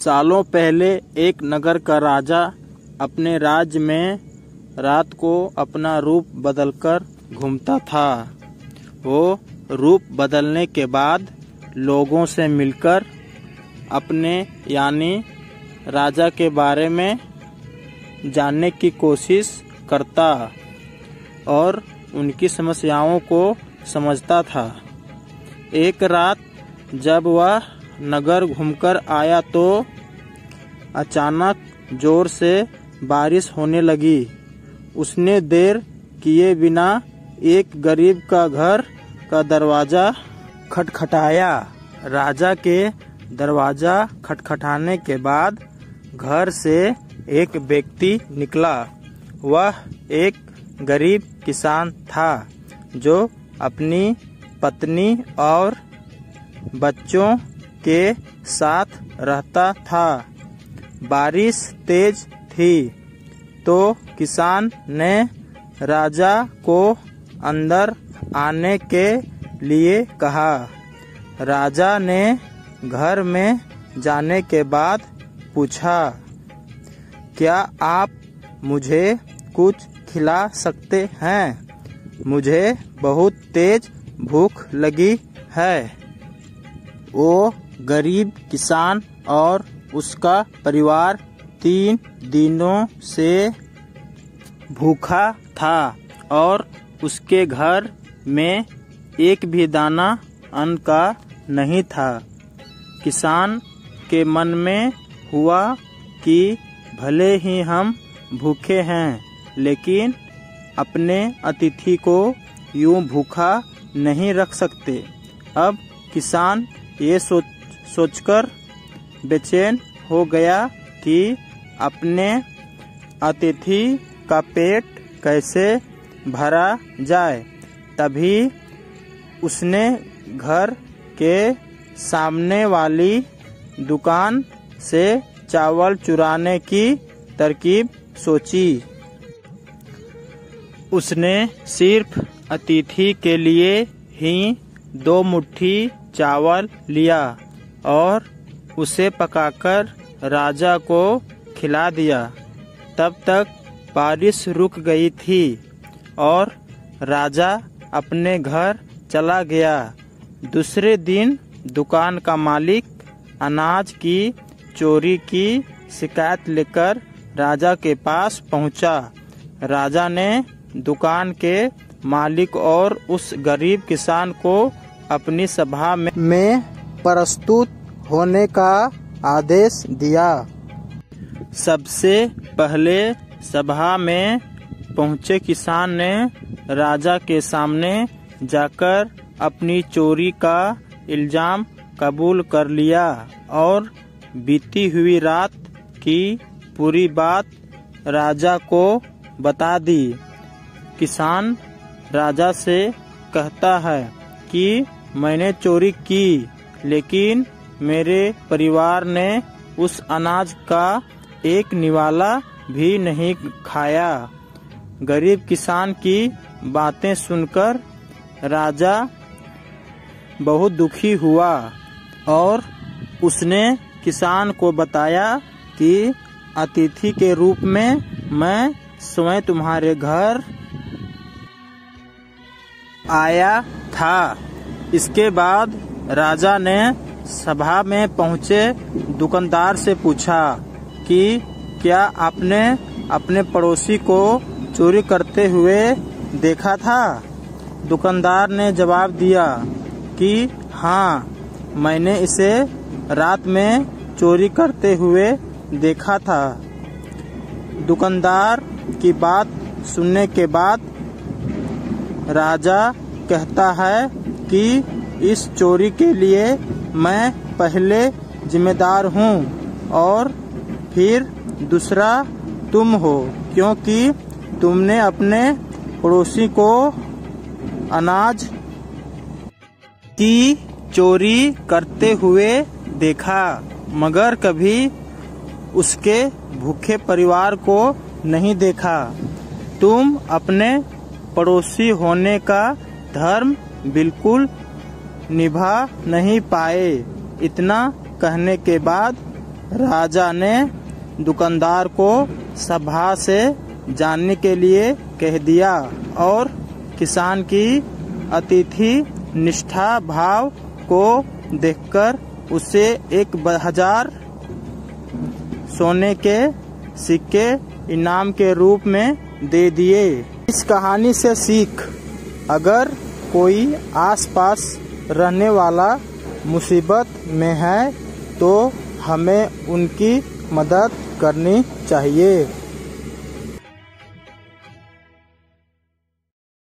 सालों पहले एक नगर का राजा अपने राज्य में रात को अपना रूप बदलकर घूमता था। वो रूप बदलने के बाद लोगों से मिलकर अपने यानी राजा के बारे में जानने की कोशिश करता और उनकी समस्याओं को समझता था। एक रात जब वह नगर घूमकर आया तो अचानक जोर से बारिश होने लगी। उसने देर किए बिना एक गरीब का घर का दरवाजा खटखटाया। राजा के दरवाजा खटखटाने के बाद घर से एक व्यक्ति निकला। वह एक गरीब किसान था जो अपनी पत्नी और बच्चों के साथ रहता था। बारिश तेज थी तो किसान ने राजा को अंदर आने के लिए कहा। राजा ने घर में जाने के बाद पूछा, क्या आप मुझे कुछ खिला सकते हैं? मुझे बहुत तेज भूख लगी है। वो गरीब किसान और उसका परिवार 3 दिनों से भूखा था और उसके घर में एक भी दाना अन्न का नहीं था। किसान के मन में हुआ कि भले ही हम भूखे हैं, लेकिन अपने अतिथि को यूं भूखा नहीं रख सकते। अब किसान ये सोचकर बेचैन हो गया कि अपने अतिथि का पेट कैसे भरा जाए। तभी उसने घर के सामने वाली दुकान से चावल चुराने की तरकीब सोची। उसने सिर्फ अतिथि के लिए ही 2 मुट्ठी चावल लिया और उसे पकाकर राजा को खिला दिया। तब तक बारिश रुक गई थी और राजा अपने घर चला गया। दूसरे दिन दुकान का मालिक अनाज की चोरी की शिकायत लेकर राजा के पास पहुंचा। राजा ने दुकान के मालिक और उस गरीब किसान को अपनी सभा में प्रस्तुत होने का आदेश दिया। सबसे पहले सभा में पहुंचे किसान ने राजा के सामने जाकर अपनी चोरी का इल्जाम कबूल कर लिया और बीती हुई रात की पूरी बात राजा को बता दी। किसान राजा से कहता है कि मैंने चोरी की, लेकिन मेरे परिवार ने उस अनाज का एक निवाला भी नहीं खाया। गरीब किसान की बातें सुनकर राजा बहुत दुखी हुआ और उसने किसान को बताया कि अतिथि के रूप में मैं स्वयं तुम्हारे घर आया था। इसके बाद राजा ने सभा में पहुंचे दुकानदार से पूछा कि क्या आपने अपने पड़ोसी को चोरी करते हुए देखा था? दुकानदार ने जवाब दिया कि हाँ, मैंने इसे रात में चोरी करते हुए देखा था। दुकानदार की बात सुनने के बाद राजा कहता है कि इस चोरी के लिए मैं पहले जिम्मेदार हूँ और फिर दूसरा तुम हो, क्योंकि तुमने अपने पड़ोसी को अनाज की चोरी करते हुए देखा, मगर कभी उसके भूखे परिवार को नहीं देखा। तुम अपने पड़ोसी होने का धर्म बिल्कुल निभा नहीं पाए। इतना कहने के बाद राजा ने दुकानदार को सभा से जाने के लिए कह दिया और किसान की अतिथि निष्ठा भाव को देखकर उसे 1000 सोने के सिक्के इनाम के रूप में दे दिए। इस कहानी से सीख, अगर कोई आसपास रहने वाला मुसीबत में है तो हमें उनकी मदद करनी चाहिए।